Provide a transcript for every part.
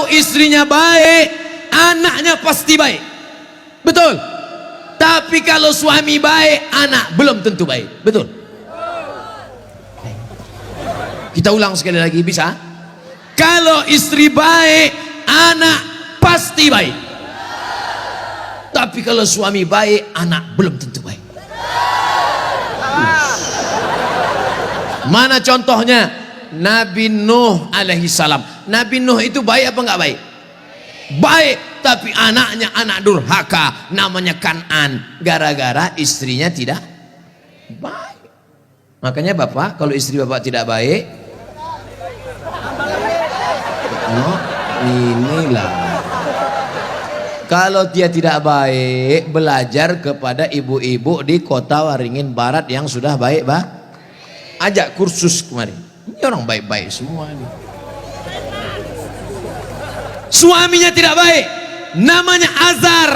Kalau istrinya baik, anaknya pasti baik. Betul. Tapi kalau suami baik, anak belum tentu baik. Betul. Kita ulang sekali lagi, bisa? Kalau istri baik, anak pasti baik. Tapi kalau suami baik, anak belum tentu baik. Mana contohnya? Nabi Nuh alaihi salam. Nabi Nuh itu baik apa enggak baik? Baik, tapi anaknya anak durhaka, namanya Kan'an, gara-gara istrinya tidak baik. Makanya bapak, kalau istri bapak tidak baik, oh, inilah. Kalau dia tidak baik, belajar kepada ibu-ibu di kota Waringin Barat yang sudah baik, bah. Ajak kursus kemarin. Ini orang baik-baik semua nih. Suaminya tidak baik, namanya Azar,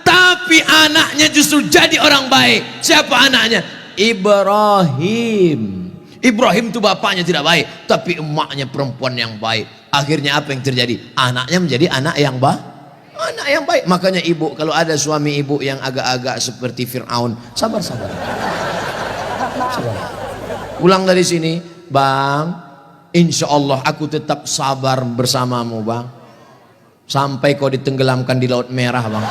tapi anaknya justru jadi orang baik. Siapa anaknya? Ibrahim. Ibrahim itu bapaknya tidak baik, tapi emaknya perempuan yang baik. Akhirnya apa yang terjadi? Anaknya menjadi anak yang baik. Anak yang baik. Makanya ibu, kalau ada suami ibu yang agak-agak seperti Fir'aun, sabar-sabar. Pulang dari sini, bang, insya Allah aku tetap sabar bersamamu, bang, sampai kau ditenggelamkan di Laut Merah, bang.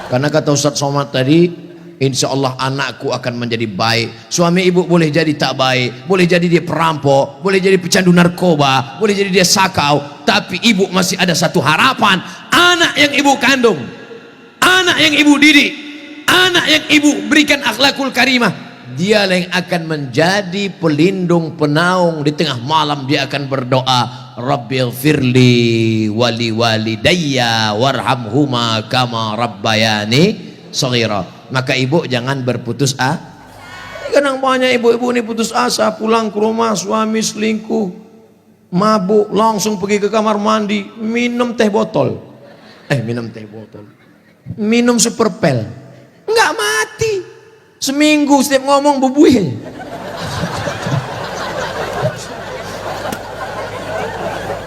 Karena kata Ustadz Somad tadi, insya Allah anakku akan menjadi baik. Suami ibu boleh jadi tak baik, boleh jadi dia perampok, boleh jadi pecandu narkoba, boleh jadi dia sakau, tapi ibu masih ada satu harapan. Anak yang ibu kandung, anak yang ibu didik, anak yang ibu berikan akhlakul karimah, dia yang akan menjadi pelindung penaung. Di tengah malam dia akan berdoa, Rabbighfirli wali walidayya warhamhuma kama rabbayani shaghira. Maka ibu jangan berputus asa. Kadang banyak ibu-ibu ini putus asa, pulang ke rumah suami selingkuh, mabuk, langsung pergi ke kamar mandi, minum teh botol. Minum super pel. Enggak mati. Seminggu setiap ngomong bubuih.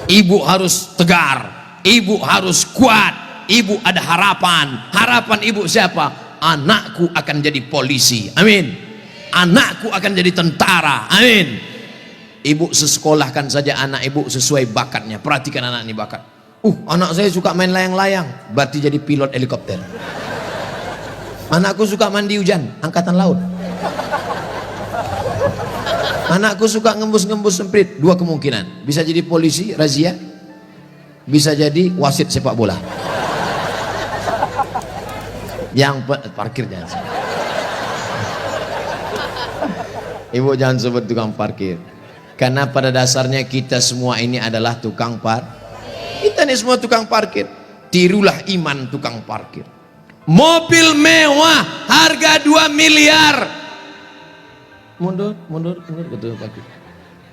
Ibu harus tegar, ibu harus kuat, ibu ada harapan. Harapan ibu siapa? Anakku akan jadi polisi, amin. Anakku akan jadi tentara, amin. Ibu sekolahkan saja anak ibu sesuai bakatnya. Perhatikan anak ini bakat. Anak saya suka main layang-layang, berarti jadi pilot helikopter. Anakku suka mandi hujan, angkatan laut. Anakku suka ngembus-ngembus semprit, dua kemungkinan. Bisa jadi polisi, razia. Bisa jadi wasit sepak bola. Yang parkir jangan. Ibu jangan sebut tukang parkir. Karena pada dasarnya kita semua ini adalah tukang parkir. Kita ini semua tukang parkir. Tirulah iman tukang parkir. Mobil mewah harga 2 miliar. Mundur betul parkir.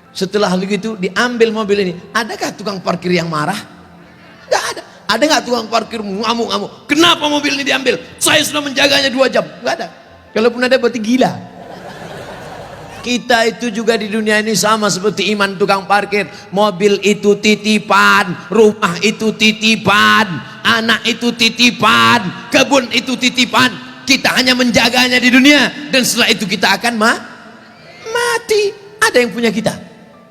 Setelah begitu diambil mobil ini, adakah tukang parkir yang marah? Enggak ada. Ada nggak tukang parkir ngamuk-ngamuk? Kenapa mobil ini diambil? Saya sudah menjaganya 2 jam. Enggak ada. Kalaupun ada berarti gila. Kita itu juga di dunia ini sama seperti iman tukang parkir. Mobil itu titipan, rumah itu titipan, anak itu titipan, kebun itu titipan. Kita hanya menjaganya di dunia, dan setelah itu kita akan mati. Ada yang punya kita?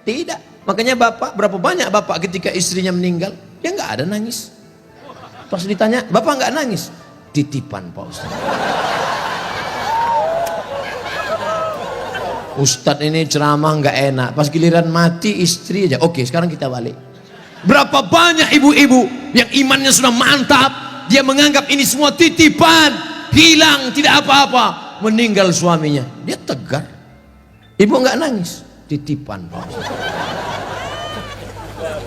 Tidak. Makanya bapak, berapa banyak bapak ketika istrinya meninggal, dia nggak ada nangis. Pas ditanya, bapak nggak nangis? Titipan Pak Ustaz. Ustadz ini ceramah nggak enak, pas giliran mati istri aja. Oke, sekarang kita balik. Berapa banyak ibu-ibu yang imannya sudah mantap, dia menganggap ini semua titipan, hilang tidak apa-apa, meninggal suaminya, dia tegar. Ibu nggak nangis, titipan Pak.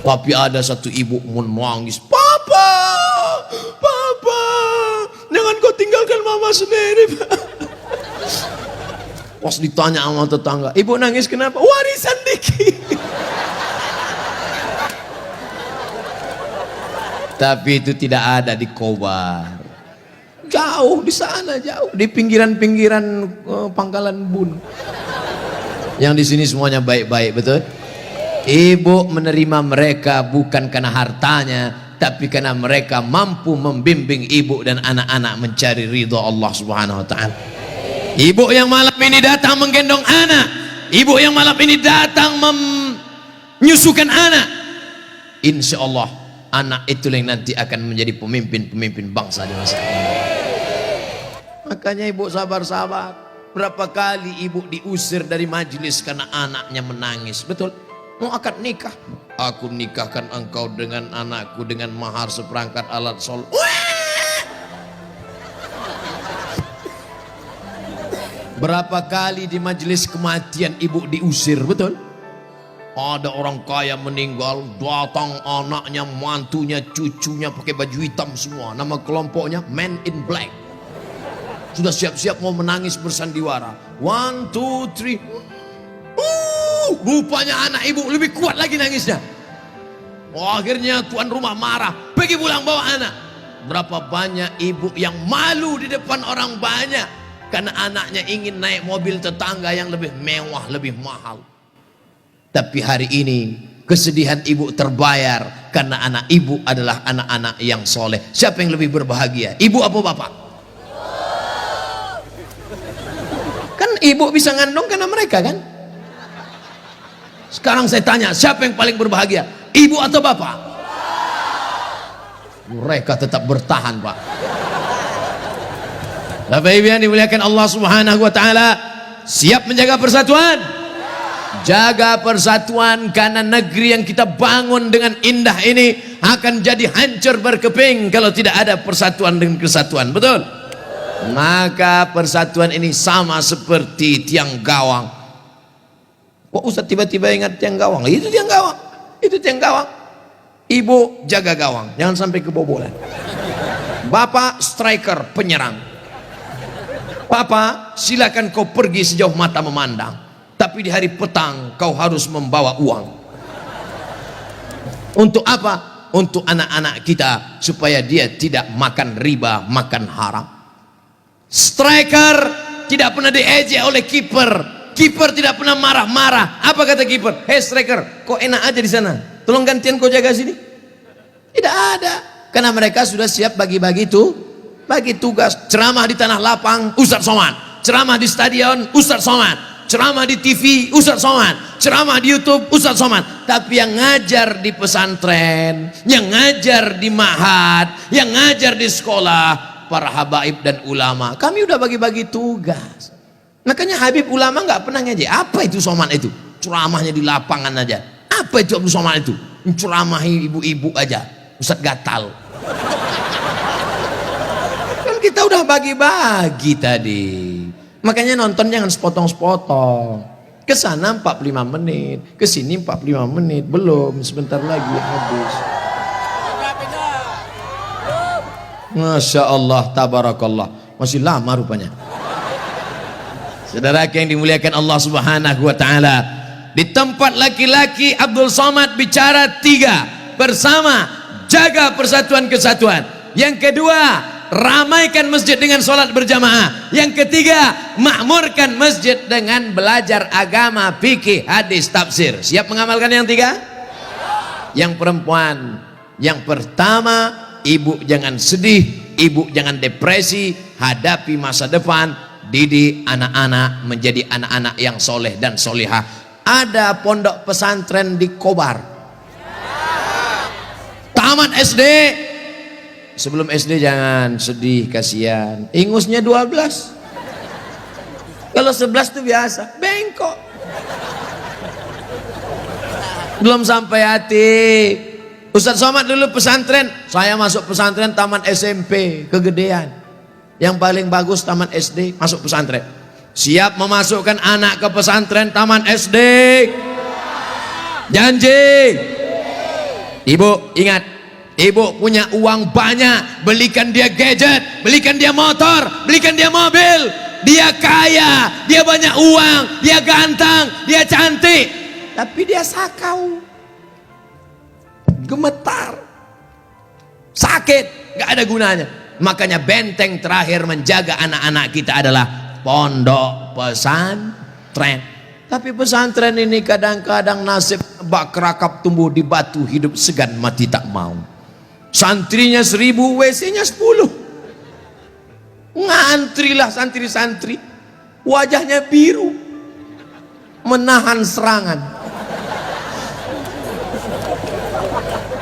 Tapi ada satu ibu menangis, papa, jangan kau tinggalkan mama sendiri, Pak. Pas ditanya sama tetangga, ibu nangis kenapa? Warisan dikit. Tapi itu tidak ada di Kobar. Jauh di sana, jauh di pinggiran-pinggiran Pangkalan Bun. Yang di sini semuanya baik-baik, betul? Ibu menerima mereka bukan karena hartanya, tapi karena mereka mampu membimbing ibu dan anak-anak mencari ridho Allah Subhanahu wa taala. Ibu yang malam ini datang menggendong anak, ibu yang malam ini datang menyusukan anak, insya Allah anak itu yang nanti akan menjadi pemimpin-pemimpin bangsa di masa depan. Makanya ibu sabar-sabar. Berapa kali ibu diusir dari majelis karena anaknya menangis. Betul? Mau akad nikah, aku nikahkan engkau dengan anakku dengan mahar seperangkat alat sholat. Berapa kali di majelis kematian ibu diusir, betul? Ada orang kaya meninggal, datang anaknya, mantunya, cucunya pakai baju hitam semua. Nama kelompoknya Men in Black. Sudah siap-siap mau menangis bersandiwara. 1, 2, 3. Rupanya anak ibu lebih kuat lagi nangisnya. Akhirnya tuan rumah marah, pergi pulang bawa anak. Berapa banyak ibu yang malu di depan orang banyak karena anaknya ingin naik mobil tetangga yang lebih mewah, lebih mahal. Tapi hari ini kesedihan ibu terbayar karena anak ibu adalah anak-anak yang soleh. Siapa yang lebih berbahagia, ibu apa bapak? Kan ibu bisa ngandung karena mereka kan. Sekarang saya tanya, siapa yang paling berbahagia, ibu atau bapak? Mereka tetap bertahan, Pak. Bapak Ibu yang dimuliakan Allah Subhanahu wa taala, siap menjaga persatuan? Jaga persatuan, karena negeri yang kita bangun dengan indah ini akan jadi hancur berkeping kalau tidak ada persatuan dan kesatuan. Betul? Maka persatuan ini sama seperti tiang gawang. Kok Ustaz tiba-tiba ingat tiang gawang? Itu tiang gawang. Itu tiang gawang. Ibu jaga gawang, jangan sampai kebobolan. Bapak striker, penyerang. Papa, silakan kau pergi sejauh mata memandang, tapi di hari petang kau harus membawa uang. Untuk apa? Untuk anak-anak kita, supaya dia tidak makan riba, makan haram. Striker tidak pernah diejek oleh kiper. Kiper tidak pernah marah-marah. Apa kata kiper? Hei striker, kok enak aja di sana, tolong gantian kau jaga sini. Tidak ada, karena mereka sudah siap bagi-bagi bagi tugas. Ceramah di tanah lapang, Ustadz Somad. Ceramah di stadion, Ustadz Somad. Ceramah di TV, Ustadz Somad. Ceramah di YouTube, Ustadz Somad. Tapi yang ngajar di pesantren, yang ngajar di ma'had, yang ngajar di sekolah, para habaib dan ulama, kami udah bagi-bagi tugas. Makanya Habib ulama nggak pernah ngaji. Apa itu Somad itu? Ceramahnya di lapangan aja. Apa itu Abdul Somad itu? Ceramahi ibu-ibu aja, Ustadz gatal. Kita udah bagi-bagi tadi. Makanya nonton jangan sepotong-sepotong. Kesana 45 menit, kesini 45 menit, belum, sebentar lagi habis. Masya Allah, tabarakallah, masih lama rupanya. Saudara yang dimuliakan Allah Subhanahu wa taala, di tempat laki-laki Abdul Somad bicara 3, bersama, jaga persatuan kesatuan. Yang kedua, ramaikan masjid dengan sholat berjamaah. Yang ketiga, makmurkan masjid dengan belajar agama, fikih, hadis, tafsir. Siap mengamalkan yang 3? Yang perempuan, yang pertama, ibu jangan sedih, ibu jangan depresi, hadapi masa depan, didik anak-anak menjadi anak-anak yang soleh dan solihah. Ada pondok pesantren di Kobar, tamat SD. Sebelum SD jangan sedih, kasihan. Ingusnya 12. Kalau 11 itu biasa, bengkok. Belum sampai hati. Ustadz Somad dulu pesantren, saya masuk pesantren taman SMP, kegedean. Yang paling bagus taman SD, masuk pesantren. Siap memasukkan anak ke pesantren taman SD? Janji. Ibu ingat, ibu punya uang banyak, belikan dia gadget, belikan dia motor, belikan dia mobil. Dia kaya, dia banyak uang, dia ganteng, dia cantik, tapi dia sakau, gemetar, sakit, gak ada gunanya. Makanya benteng terakhir menjaga anak-anak kita adalah pondok pesantren. Tapi pesantren ini kadang-kadang nasib bak kerakap tumbuh di batu, hidup segan mati tak mau. Santrinya 1000, WC-nya 10. Ngantrilah santri-santri, wajahnya biru, menahan serangan.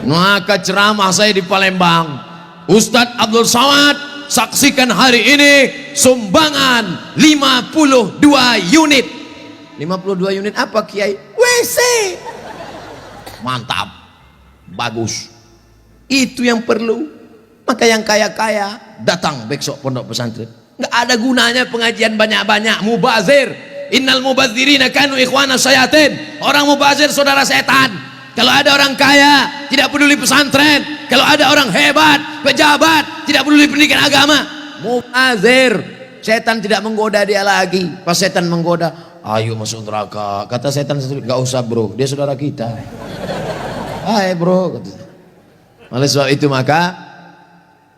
Maka ceramah saya di Palembang, Ustadz Abdul Somad, saksikan hari ini sumbangan 52 unit. 52 unit apa Kiai? WC. Mantap, bagus, itu yang perlu. Maka yang kaya-kaya datang besok pondok pesantren. Nggak ada gunanya pengajian banyak-banyak, mubazir. Innal mubazirina kanu ikhwana syayatin. Orang mubazir saudara setan. Kalau ada orang kaya tidak peduli pesantren, kalau ada orang hebat pejabat tidak peduli pendidikan agama, mubazir. Setan tidak menggoda dia lagi. Pas setan menggoda, ayo masuk neraka, kata setan, nggak usah bro, dia saudara kita. Hai bro, kata. Oleh sebab itu maka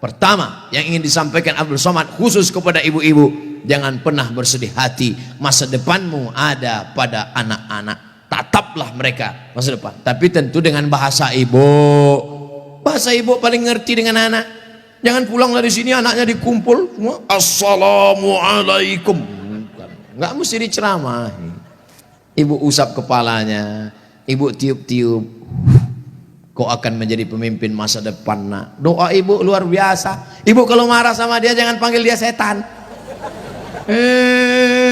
pertama yang ingin disampaikan Abdul Somad khusus kepada ibu-ibu, jangan pernah bersedih hati. Masa depanmu ada pada anak-anak. Tataplah mereka masa depan, tapi tentu dengan bahasa ibu. Bahasa ibu paling ngerti dengan anak. Jangan pulang dari sini anaknya dikumpul semua, assalamualaikum. Nggak mesti diceramahi. Ibu usap kepalanya, ibu tiup-tiup. Kau akan menjadi pemimpin masa depan nak. Doa ibu luar biasa. Ibu kalau marah sama dia jangan panggil dia setan.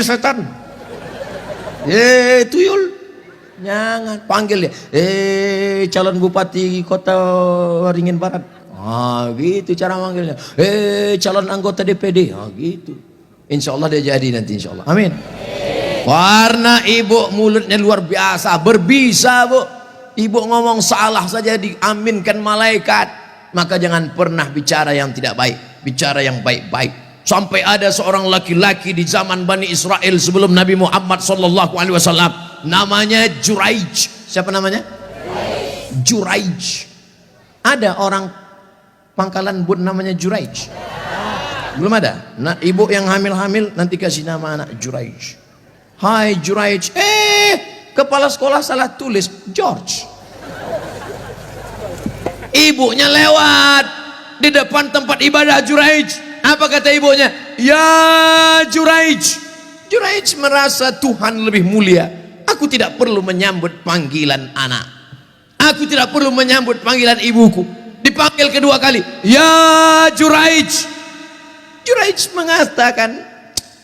Setan. Tuyul. Jangan panggil dia. Calon bupati kota Waringin Barat. Gitu cara manggilnya. Calon anggota DPD. Gitu. Insya Allah dia jadi nanti insya Allah. Amin. Karena ibu mulutnya luar biasa, berbisa bu. Ibu ngomong salah saja diaminkan malaikat. Maka jangan pernah bicara yang tidak baik, bicara yang baik-baik. Sampai ada seorang laki-laki di zaman Bani Israel sebelum Nabi Muhammad SAW, namanya Juraij. Siapa namanya? Juraij. Ada orang Pangkalan Bun namanya Juraij? Belum ada. Nah, ibu yang hamil-hamil nanti kasih nama anak Juraij. Hai Juraij. Kepala sekolah salah tulis George. Ibunya lewat di depan tempat ibadah Juraij. Apa kata ibunya? Ya Juraij. Juraij merasa Tuhan lebih mulia. Aku tidak perlu menyambut panggilan anak. Aku tidak perlu menyambut panggilan ibuku. Dipanggil kedua kali. Ya Juraij. Juraij mengatakan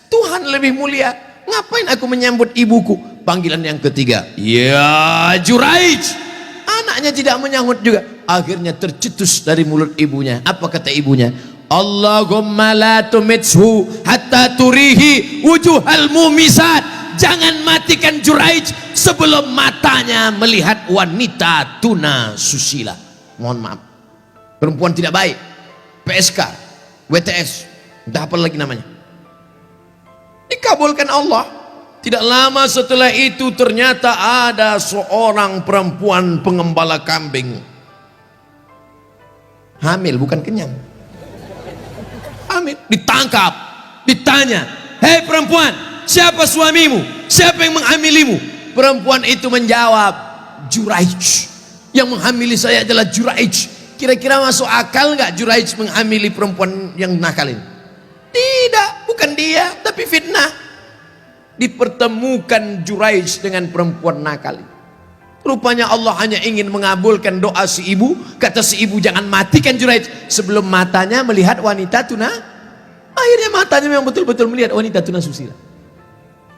Tuhan lebih mulia. Ngapain aku menyambut ibuku? Panggilan yang ketiga. Ya Juraij. Anaknya tidak menyambut juga. Akhirnya tercetus dari mulut ibunya. Apa kata ibunya? Allahumma la tumithu hatta turihi wujuhal mumisat. Jangan matikan Juraij sebelum matanya melihat wanita tuna susila. Mohon maaf, perempuan tidak baik, PSK, WTS, entah apa lagi namanya. Dikabulkan Allah. Tidak lama setelah itu ternyata ada seorang perempuan pengembala kambing. Hamil, bukan kenyang. Hamil, ditangkap, ditanya, hei perempuan, siapa suamimu? Siapa yang menghamilimu? Perempuan itu menjawab, Juraij. Yang menghamili saya adalah Juraij. Kira-kira masuk akal nggak Juraij menghamili perempuan yang nakal ini? Tidak, bukan dia, tapi fitnah. Dipertemukan Juraij dengan perempuan nakal. Rupanya Allah hanya ingin mengabulkan doa si ibu. Kata si ibu, jangan matikan Juraij sebelum matanya melihat wanita tuna. Akhirnya matanya memang betul-betul melihat wanita tuna susila.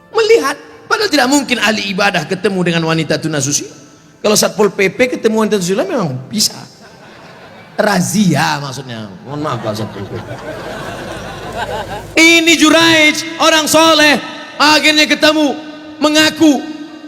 Melihat, padahal tidak mungkin ahli ibadah ketemu dengan wanita tuna susila. Kalau Satpol PP ketemu wanita susila memang bisa. Razia maksudnya. Mohon maaf Pak Satpol PP. Ini Juraij, orang soleh. Akhirnya ketemu, mengaku,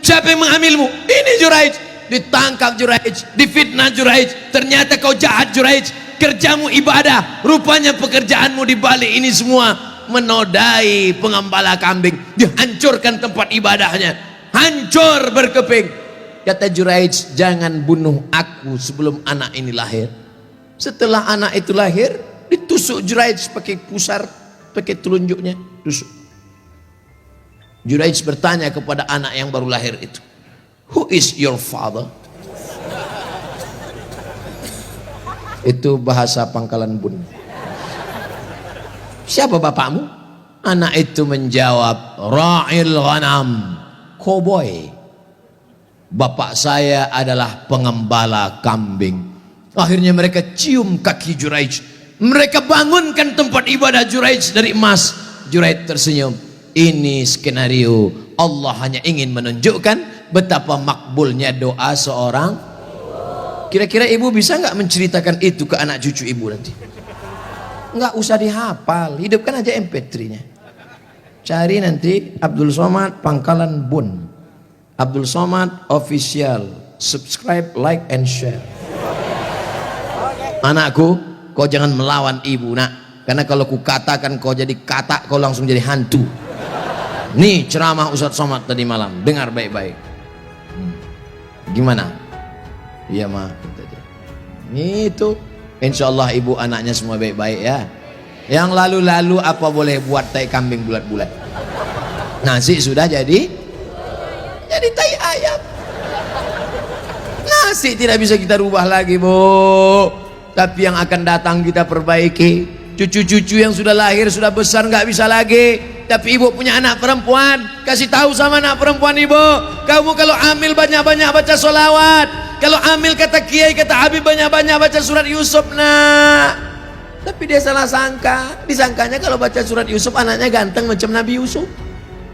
siapa yang menghamilmu? Ini Juraij. Ditangkap Juraij, difitnah Juraij. Ternyata kau jahat Juraij. Kerjamu ibadah, rupanya pekerjaanmu di balik ini semua menodai pengembala kambing. Dihancurkan tempat ibadahnya, hancur berkeping. Kata Juraij, jangan bunuh aku sebelum anak ini lahir. Setelah anak itu lahir, ditusuk Juraij pakai pusar, pakai telunjuknya, tusuk. Juraij bertanya kepada anak yang baru lahir itu, "Who is your father?" Itu bahasa Pangkalan Bun. "Siapa bapakmu?" Anak itu menjawab, "Ra'il ghanam, koboi. Bapak saya adalah pengembala kambing." Akhirnya mereka cium kaki Juraij, mereka bangunkan tempat ibadah Juraij dari emas. Juraij tersenyum. Ini skenario Allah hanya ingin menunjukkan betapa makbulnya doa seorang. Kira-kira ibu bisa nggak menceritakan itu ke anak cucu ibu nanti? Nggak usah dihafal, hidupkan aja MP3-nya. Cari nanti Abdul Somad Pangkalan Bun, Abdul Somad Official, subscribe, like, and share. Anakku, kau jangan melawan ibu nak, karena kalau ku katakan kau jadi katak, kau langsung jadi hantu. Nih ceramah Ustadz Somad tadi malam, dengar baik-baik. Gimana? Iya mah. Itu, insya Allah ibu anaknya semua baik-baik ya. Yang lalu-lalu apa boleh buat tai kambing bulat-bulat. Nasi sudah jadi tai ayam. Nasi tidak bisa kita rubah lagi, Bu. Tapi yang akan datang kita perbaiki. Cucu-cucu yang sudah lahir, sudah besar, nggak bisa lagi. Tapi ibu punya anak perempuan, kasih tahu sama anak perempuan ibu, kamu kalau hamil banyak-banyak baca sholawat. Kalau hamil kata kiai, kata Habib, banyak-banyak baca surat Yusuf nak. Tapi dia salah sangka, disangkanya kalau baca surat Yusuf anaknya ganteng macam Nabi Yusuf.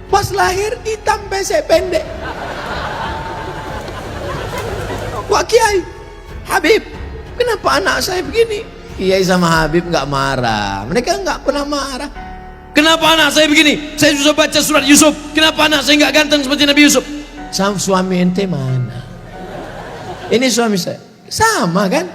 Pas lahir hitam pesek pendek. Wah kiai, Habib, kenapa anak saya begini? Kiai sama Habib nggak marah, mereka nggak pernah marah. Kenapa anak saya begini? Saya susah baca surat Yusuf. Kenapa anak saya nggak ganteng seperti Nabi Yusuf? Sama suami ente mana? Ini suami saya, sama kan?